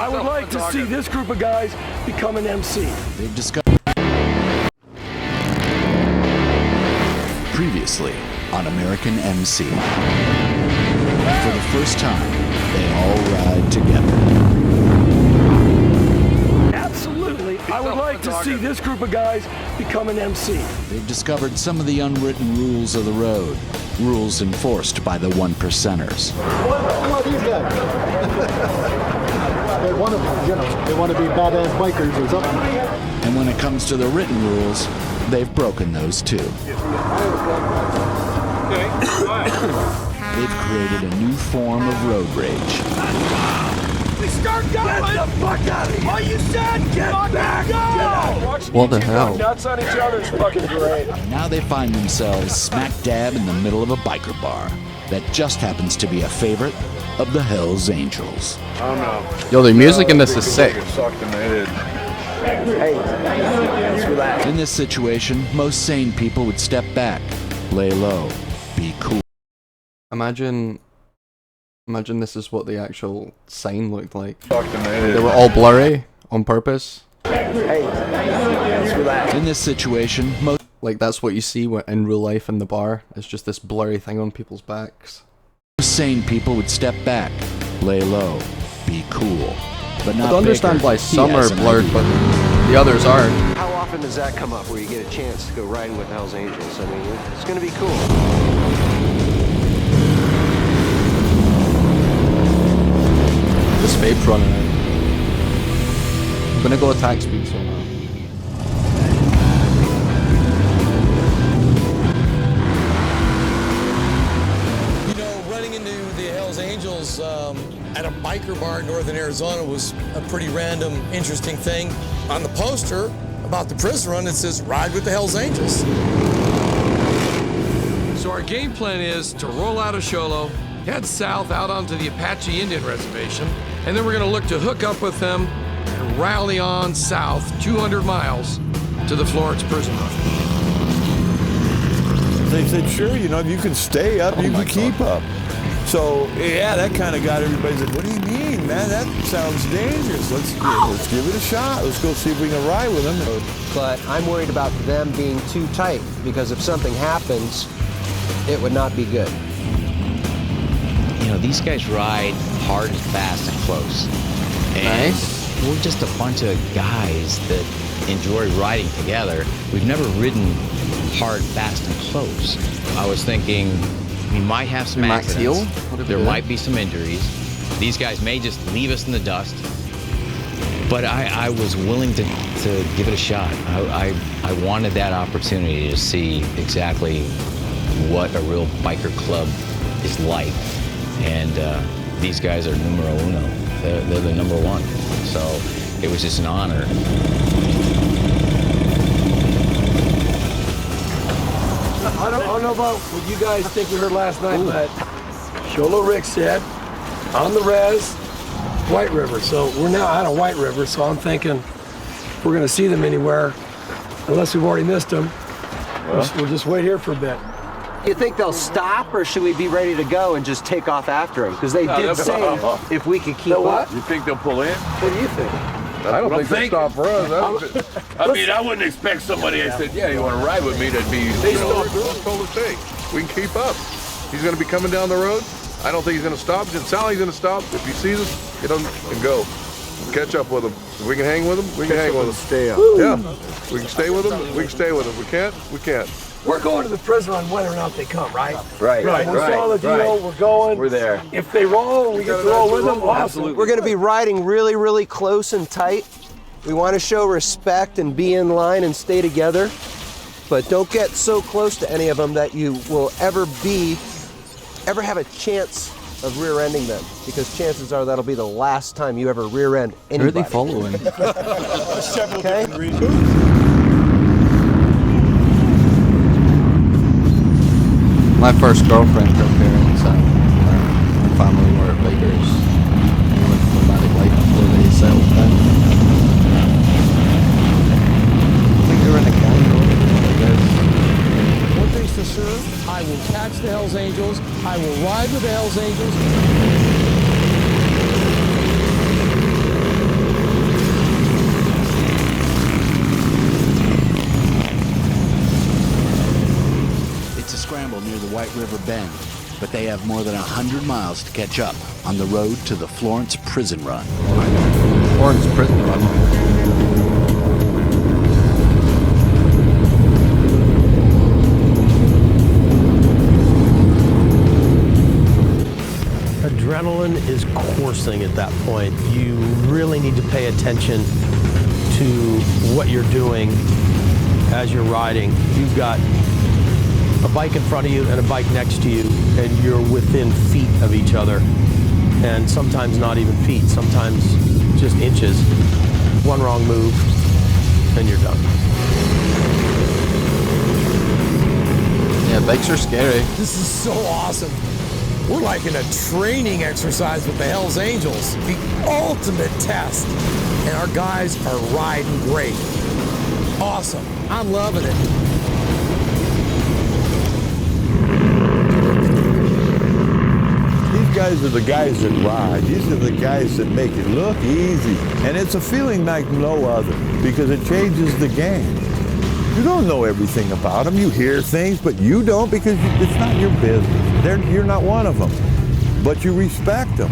I would like to see this group of guys become an MC. They've discovered previously on American MC. For the first time, they all ride together. Absolutely. I would like to see this group of guys become an MC. They've discovered some of the unwritten rules of the road, rules enforced by the one percenters. Who are these guys? They want to be badass bikers or something. And when it comes to the written rules, they've broken those too. They've created a new form of road rage. They start going! Get the fuck out of here! Oh, you said get back! Go! What the hell? Nuts on each other is fucking great. And now they find themselves smack dab in the middle of a biker bar that just happens to be a favorite of the Hells Angels. Oh no. Yo, the music in this is sick. Hey, let's relax. In this situation, most sane people would step back, lay low, be cool. Imagine this is what the actual sign looked like. They They were all blurry on purpose. Hey, let's relax. In this situation, most Like that's what you see in real life in the bar. It's just this blurry thing on people's backs. sane people would step back, lay low, be cool. But not I understand Baker. why He some has are an blurred, idea. but the others aren't. How often does that come up where you get a chance to go riding with Hell's Angels? I mean, it's going to be cool. This vape's running out. I'm gonna go attack speed somehow. You know, running into the Hells Angels at a biker bar in northern Arizona was a pretty random, interesting thing. On the poster about the prison run, it says, "Ride with the Hells Angels." So our game plan is to roll out of Sholo, head south out onto the Apache Indian Reservation, and then we're going to look to hook up with them and rally on south 200 miles to the Florence prison run. They said, sure, you know, if you can stay up, you can keep up. So, yeah, that kind of got everybody said, what do you mean, man? That sounds dangerous. Let's give it a shot. Let's go see if we can ride with them. But I'm worried about them being too tight, because if something happens, it would not be good. You know, these guys ride hard and fast and close. And we're just a bunch of guys that enjoy riding together. We've never ridden hard, fast, and close. I was thinking we might have some accidents. There might be some injuries. These guys may just leave us in the dust. But I was willing to give it a shot. I wanted that opportunity to see exactly what a real biker club is like. And these guys are numero uno. They're the number one. So it was just an honor. I don't know about what you guys think we heard last night, but Sholo Rick said, on the res, White River. So we're now out of White River, so I'm thinking if we're going to see them anywhere, unless we've already missed them, we'll just wait here for a bit. You think they'll stop, or should we be ready to go and just take off after them? Because they did say if we could keep up. You think they'll pull in? What do you think? I don't think they'll stop for us. I mean, I wouldn't expect somebody that said, yeah, you want to ride with me, that'd be, they told us, hey, we can keep up. He's going to be coming down the road. I don't think he's going to stop. It doesn't sound like he's going to stop. If he sees us, get him and go. Catch up with him. If we can hang with him, we can hang with him. Stay up. Yeah, we can stay with him, we can stay with him. We can't, we can't. We're going to the prison run whether or not they come, right? Right, We saw the deal, we're going. We're there. If they roll, we get to roll with them, awesome. We're going to be riding really, really close and tight. We want to show respect and be in line and stay together. But don't get so close to any of them that you will ever have a chance of rear-ending them. Because chances are that'll be the last time you ever rear-end anybody. Who are they following? Okay? My first girlfriend, her parents, and her family were bikers. They went to nomadic life before they settled down. I think they were in a gang or whatever, I guess. One thing's for sure, I will catch the Hells Angels. I will ride with the Hells Angels. Bend, but they have more than 100 miles to catch up on the road to the Florence Prison Run. Florence Prison Run. Adrenaline is coursing at that point. You really need to pay attention to what you're doing as you're riding. You've got a bike in front of you and a bike next to you, and you're within feet of each other. And sometimes not even feet, sometimes just inches. One wrong move, and you're done. Yeah, bikes are scary. This is so awesome. We're like in a training exercise with the Hells Angels, the ultimate test. And our guys are riding great. Awesome. I'm loving it. These guys are the guys that ride. These are the guys that make it look easy. And it's a feeling like no other because it changes the game. You don't know everything about them. You hear things, but you don't because it's not your business. You're not one of them, but you respect them.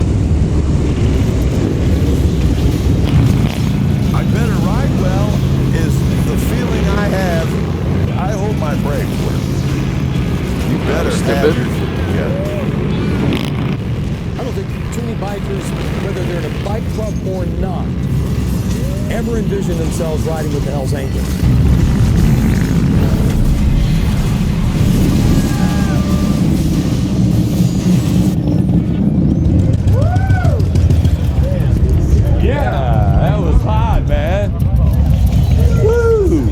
I better ride well is the feeling I have. I hope my brakes work. You better have your shit together. I don't think too many bikers, whether they're in a bike club or not, ever envision themselves riding with the Hells Angels. Yeah, that was hot, man. Woo!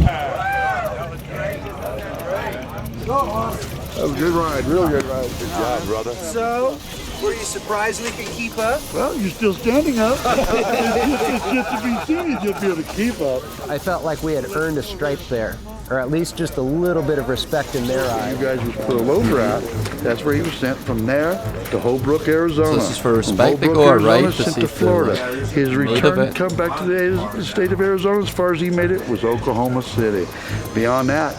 That was a good ride, real good ride. Good job, brother. So, were you surprised we could keep up? Well, you're still standing up. It's just to be seen if you'll be able to keep up. I felt like we had earned a stripe there, or at least just a little bit of respect in their eyes. You guys was put a loader out. That's where he was sent from there to Holbrook, Arizona. So this is for respect. From They go Holbrook, right Arizona, to sent see to if Florida. the His meat of return it. come back to the state of Arizona, as far as he made it, was Oklahoma City. Beyond that,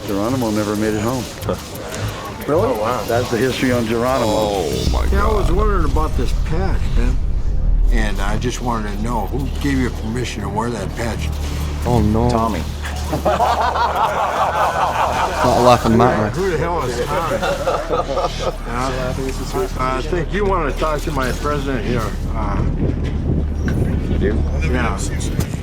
Geronimo never made it home. Really? Oh, wow. That's the history on Geronimo. Oh my Yeah, I God. was wondering about this patch, man. And I just wanted to know who gave you permission to wear that patch? Oh no. Tommy. Not laughing matter. Who the hell is Tommy? I think you want to talk to my president here. You do? Yeah.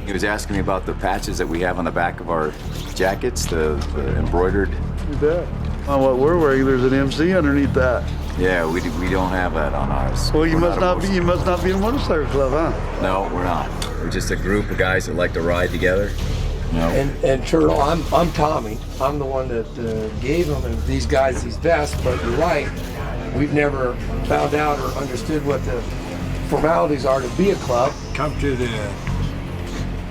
He was asking me about the patches that we have on the back of our jackets, the embroidered. You bet. On what we're wearing, there's an MC underneath that. Yeah, we don't have that on ours. Well, you We're must not be. You must not be in a motorcycle club, huh? No, we're not. We're just a group of guys that like to ride together. You know? And Turtle, I'm Tommy. I'm the one that gave him and these guys these vests, but you're right. We've never found out or understood what the formalities are to be a club. Come to the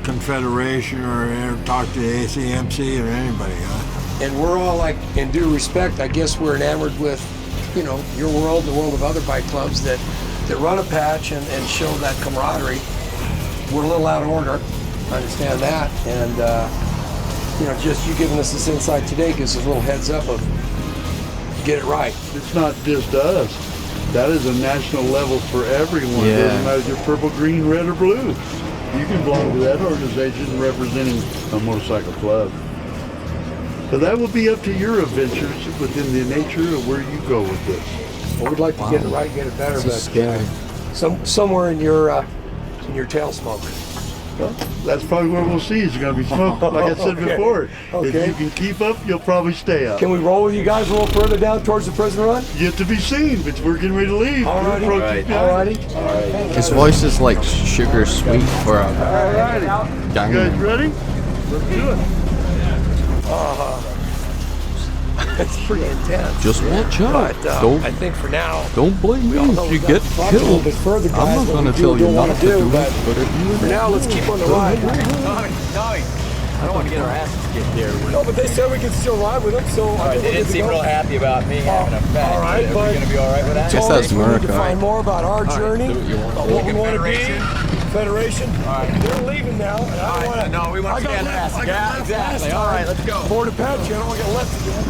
Confederation or talk to the ACMC or anybody, huh? And we're all like, in due respect, I guess we're enamored with, you know, your world, the world of other bike clubs that run a patch and show that camaraderie. We're a little out of order, I understand that. And, you know, just you giving us this insight today gives us a little heads up of get it right. It's not just us. That is a national level for everyone. Yeah. Doesn't matter if you're purple, green, red, or blue. You can belong to that organization representing a motorcycle club. So that will be up to your adventures within the nature of where you go with this. Well, we'd like to get it right, get it better, but scary. Somewhere in your tail smoke. Well, that's probably where we'll see. It's going to be smoke, like I said before. Okay. If you can keep up, you'll probably stay up. Can we roll with you guys a little further down towards the prison run? Yet to be seen, but we're getting ready to leave. Alrighty. His voice is like sugar sweet for a Alrighty. gang. You guys ready? Let's do it. It's pretty intense. Just watch out. But Don't- I think for now, Don't blame me we all know if we you got get a little killed. bit further, guys, I'm not what going we to do tell or you don't not wanna to do but it, but if you for now, let's keep on the ride. Tommy, I don't want to get our asses kicked here. No, but they said we can still ride with them, so I think They we're didn't good to seem go. real happy about me having a patch. all right, Are we but- going to be all right with that? Guess that's We need America. to find more about our journey, about what we want to be. Federation. They're leaving now. And I don't wanna, No, we want to I got stand left. fast. I got Yeah, left exactly. last All right, time. let's go. Board Apache. I don't want to get left again.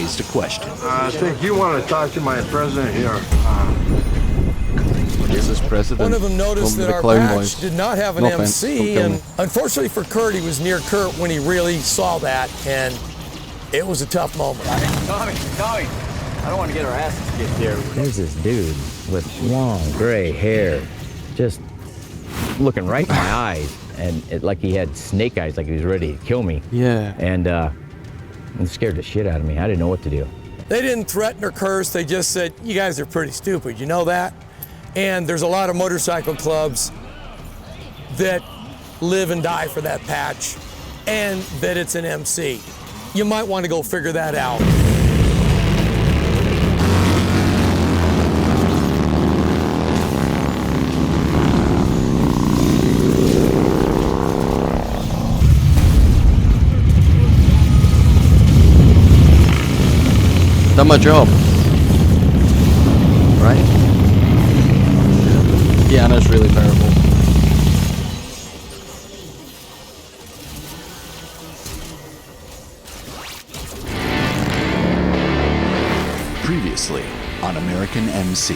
raised a question. I think you want to talk to my president here. This is president. One of them noticed that our patch did not have an No offense, MC, don't kill and me. unfortunately for Kurt, he was near Kurt when he really saw that, and it was a tough moment. Tommy, I don't want to get our asses kicked here. There's this dude with long gray hair, just looking right in my eyes, and like he had snake eyes, like he was ready to kill me. Yeah. And it scared the shit out of me. I didn't know what to do. They didn't threaten or curse, they just said, you guys are pretty stupid, you know that? And there's a lot of motorcycle clubs that live and die for that patch, and that it's an MC. You might want to go figure that out. Done my job. Right? Yeah, I know it's really terrible. Previously on American MC.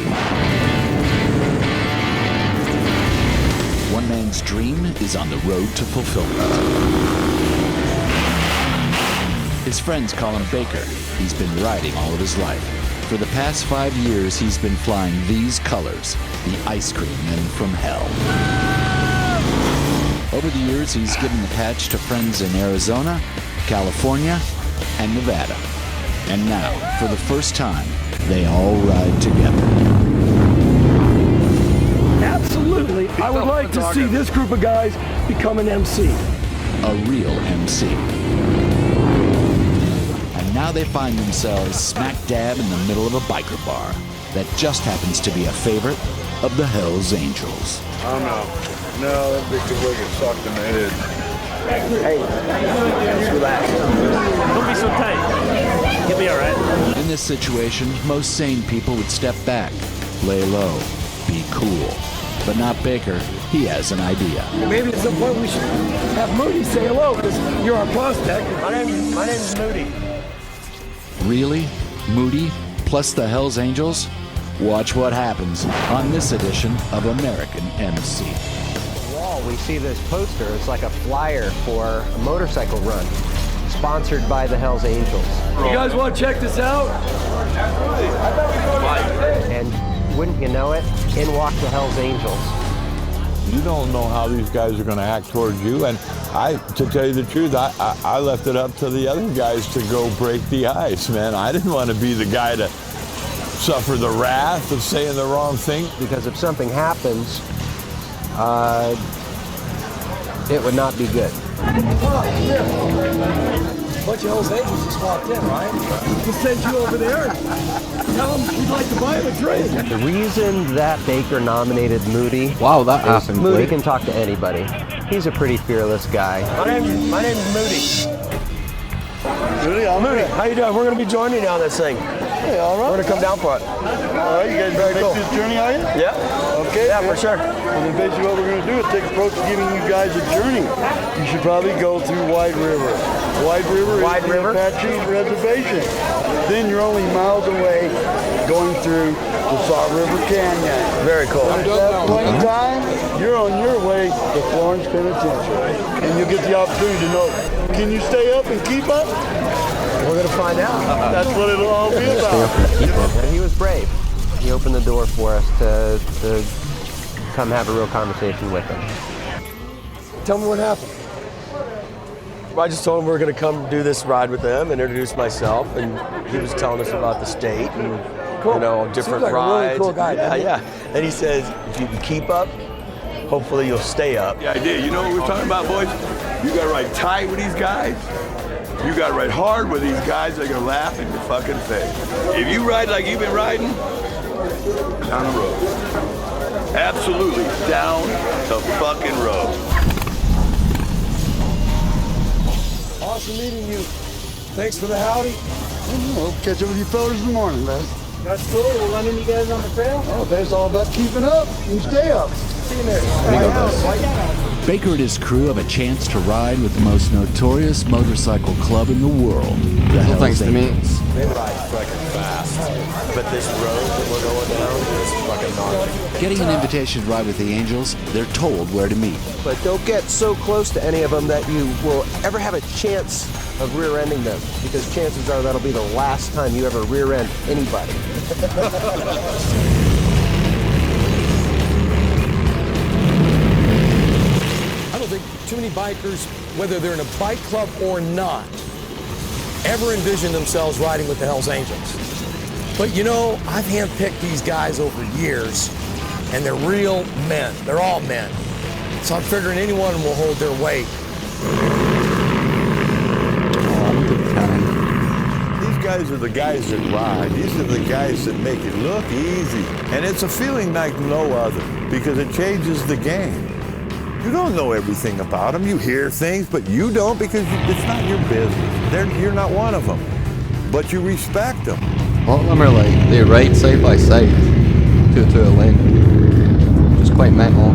One man's dream is on the road to fulfillment. His friends call him Baker. He's been riding all of his life. For the past 5 years, he's been flying these colors, the ice cream men from hell. Over the years, he's given the patch to friends in Arizona, California, and Nevada. And now, for the first time, they all ride together. Absolutely. I would like to see this group of guys become an MC. A real MC. And now they find themselves smack dab in the middle of a biker bar that just happens to be a favorite of the Hells Angels. Oh no. No, that big boy gets socked in the head. Hey, just relax. Don't be so tight. You'll be all right. In this situation, most sane people would step back, lay low, be cool. But not Baker. He has an idea. Maybe at some point we should have Moody say hello, because you're our prospect. My name's Moody. Really? Moody? Plus the Hells Angels? Watch what happens on this edition of American MC. Wall, we see this poster. It's like a flyer for a motorcycle run, sponsored by the Hells Angels. You guys want to check this out? And wouldn't you know it, in walk the Hells Angels. You don't know how these guys are going to act towards you, and to tell you the truth, I left it up to the other guys to go break the ice, man. I didn't want to be the guy to suffer the wrath of saying the wrong thing. Because if something happens, it would not be good. A bunch of Hells Angels just walked in, right? We'll send you over there and tell them we'd like to buy him a drink. The reason that Baker nominated Moody, wow, that happened. Moody can talk to anybody. He's a pretty fearless guy. My name's Moody. Moody, Moody, how you doing? We're going to be joining you on this thing. Hey, all right. We're going to come down for it. All right, you guys ready to make this journey, are you? Yeah. Okay. Yeah, for sure. Well, then basically what we're going to do is take approach to giving you guys a journey. You should probably go through White River. White River is the Apache reservation. Then you're only miles away going through the Salt River Canyon. Very cool. At that point in time, you're on your way to Florence Penitentiary. And you'll get the opportunity to know, can you stay up and keep up? We're going to find out. That's what it'll all be about. And he was brave. He opened the door for us to come have a real conversation with him. Tell me what happened. I just told him we were going to come do this ride with them and introduce myself, and he was telling us about the state and you know, different Seems like rides. a really cool guy. Yeah, yeah. And he says, if you can keep up, hopefully you'll stay up. Yeah, I did. You know what we're talking about, boys? You got to ride tight with these guys. You got to ride hard with these guys. They're going to laugh in your fucking face. If you ride like you've been riding, down the road. Absolutely down the fucking road. Awesome meeting you. Thanks for the howdy. We'll catch up with you fellas in the morning, man. That's cool. We'll run into you guys on the trail. Oh, that's all about keeping up and stay up. See you there. Baker and his crew have a chance to ride with the most notorious motorcycle club in the world, the Hells Angels. They ride fucking fast, but this road that we're going down is fucking gnarly. Getting an invitation to ride with the Angels, they're told where to meet. But don't get so close to any of them that you will ever have a chance of rear-ending them, because chances are that'll be the last time you ever rear-end anybody. I don't think too many bikers, whether they're in a bike club or not, ever envision themselves riding with the Hells Angels. But you know, I've handpicked these guys over years, and they're real men. They're all men. So I'm figuring any one of them will hold their weight. These guys are the guys that ride. These are the guys that make it look easy. And it's a feeling like no other, because it changes the game. You don't know everything about them. You hear things, but you don't, because it's not your business. You're not one of them. But you respect them. All of them are like, they ride side by side to a lane. Which is quite mental.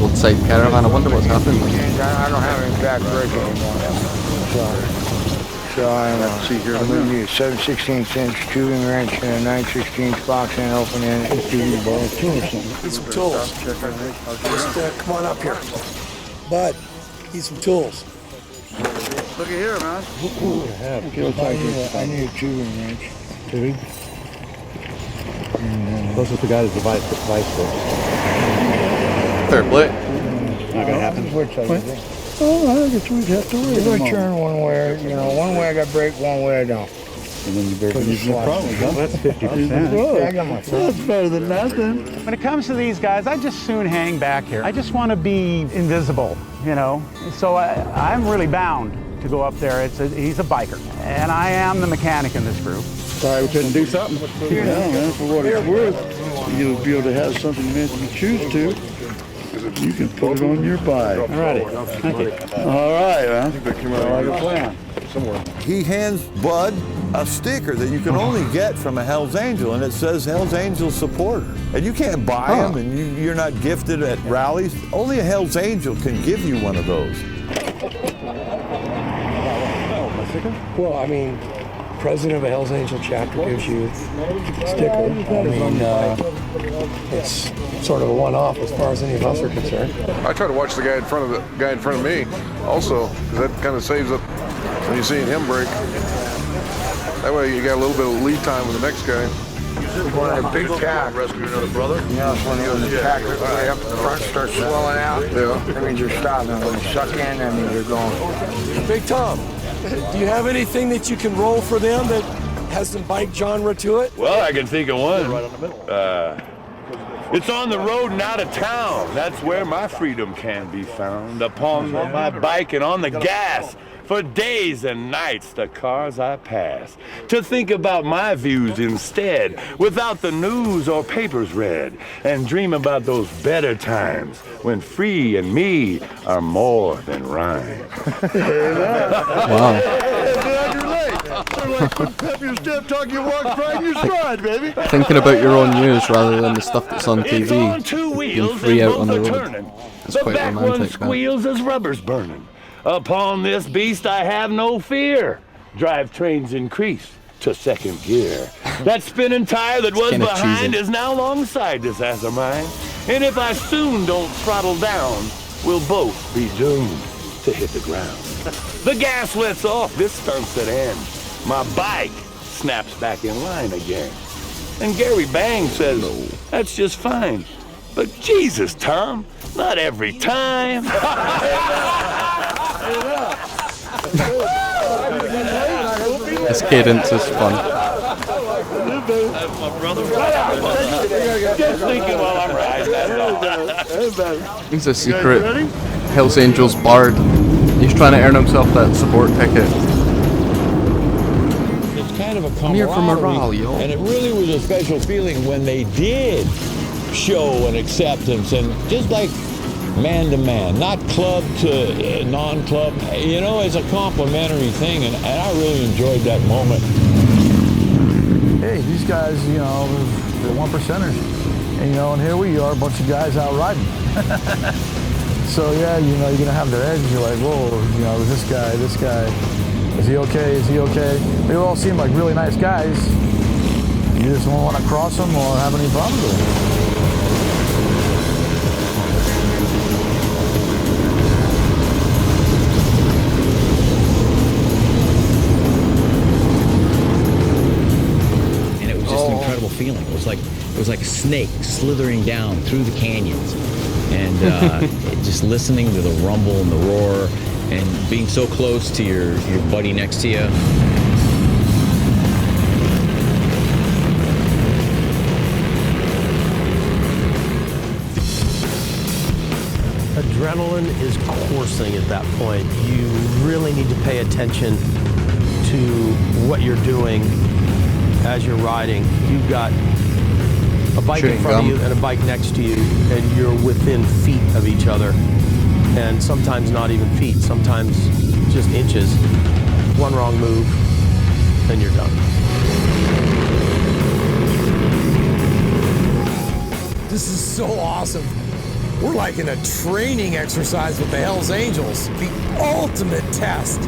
Old side caravan, I wonder what's happening. I don't have any back brake anymore. So I'm going to use 7/16 inch tubing wrench and a 9/16 box end open end. Get some tools. Just come on up here. Bud, need some tools. Look at here, man. I need a tubing wrench. Those are the guys that vice grips. Fair play. Not gonna happen. Which I think. Oh, I guess we'd have to wait. You're gonna turn one way, one way I got brake, one way I don't. And then you break it. Well, that's 50%. Yeah, I got my phone. That's better than nothing. When it comes to these guys, I just soon hang back here. I just want to be invisible, So I'm really bound to go up there. He's a biker, and I am the mechanic in this group. Sorry, we couldn't do something. Yeah, man, for what it's worth, you'll be able to have something that you choose to. You can put it on your bike. Alrighty. Thank you. All right, man. I like a plan. He hands Bud a sticker that you can only get from a Hells Angel, and it says Hells Angel supporter. And you can't buy them, and you're not gifted at rallies. Only a Hells Angel can give you one of those. Well, I mean, president of a Hells Angel chapter gives you a sticker. I mean, it's sort of a one-off as far as any of us are concerned. I try to watch the guy in front of me also, because that kind of saves up when you're seeing him brake. That way you got a little bit of lead time with the next guy. When a big tack, Rescue another brother? it's when you attack it way up the front, starts swelling out. Yeah. That means you're stopping. When you suck in, that means you're going. Big Tom, do you have anything that you can roll for them that has some bike genre to it? Well, I can think of one. It's on the road and out of town. That's where my freedom can be found. Upon my bike and on the gas. For days and nights, the cars I pass. To think about my views instead, without the news or papers read. And dream about those better times when free and me are more than rhyme. Wow. Like put pep your step, talk your walk, pride in your stride, baby. Thinking about your own news rather than the stuff that's on TV. It's on two wheels, free out on the both are road. turning. It's The quite back one romantic. That. squeals as rubber's burning. Upon this beast I have no fear. Drivetrains increase to second gear. That spinning tire that was kinda behind cheesy. is now alongside this ass of mine. And if I soon don't throttle down, we'll both be doomed to hit the ground. The gas lets off, this stunts at end. My bike snaps back in line again. And Gary Bang says, that's just fine. But Jesus, Tom, not every time. This cadence is fun. That's my brother. Just thinking while I'm riding. He's a secret Hells Angels bard. He's trying to earn himself that support ticket. It's kind of a I'm here for morale, camaraderie, yo. and it really was a special feeling when they did show an acceptance. And just like man to man, not club to non-club. You know, it's a complimentary thing, and I really enjoyed that moment. Hey, these guys, you know, they're one percenters. And, you know, and here we are, a bunch of guys out riding. So, yeah, you know, you're going to have their edge. You're like, whoa, you know, this guy, is he okay? Is he okay? They all seem like really nice guys. You just don't want to cross them or have any problems with them. Feeling. It was like a snake slithering down through the canyons, and just listening to the rumble and the roar, and being so close to your buddy next to you. Adrenaline is coursing at that point. You really need to pay attention to what you're doing as you're riding. You've got a bike in front of you and a bike next to you, and you're within feet of each other. And sometimes not even feet, sometimes just inches. One wrong move, and you're done. This is so awesome. We're like in a training exercise with the Hells Angels, the ultimate test.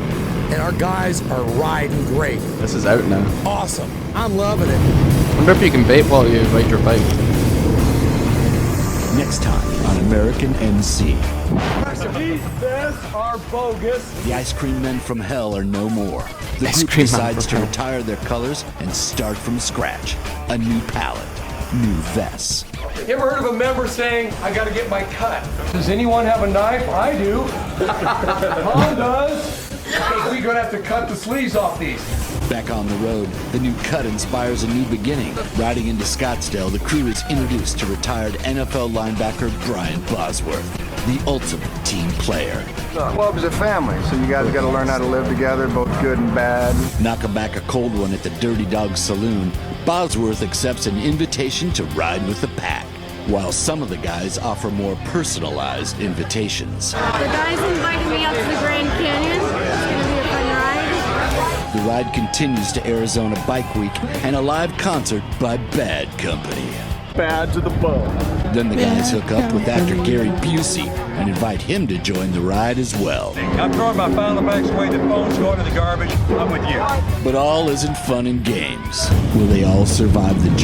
And our guys are riding great. This is out now. Awesome. I'm loving it. Wonder if you can vape while you ride your bike. Next time on American MC. Recipes are bogus. The ice cream men from hell are no more. The group decides to retire their colors and start from scratch. A new palette, new vests. You ever heard of a member saying, I gotta get my cut? Does anyone have a knife? I do. Tom does. Because we're gonna have to cut the sleeves off these. Back on the road, the new cut inspires a new beginning. Riding into Scottsdale, the crew is introduced to retired NFL linebacker Brian Bosworth, the ultimate team player. The club's a family, so you guys got to learn how to live together, both good and bad. Knocking back a cold one at the Dirty Dog Saloon, Bosworth accepts an invitation to ride with the pack, while some of the guys offer more personalized invitations. The guys invited me up to the Grand Canyon. It's going to be a fun ride. The ride continues to Arizona Bike Week and a live concert by Bad Company. Bad to the bone. Then the guys hook up with actor Gary Busey and invite him to join the ride as well. I'm throwing my final bags away, the phone's going to the garbage. I'm with you. But all isn't fun and games. Will they all survive the journey?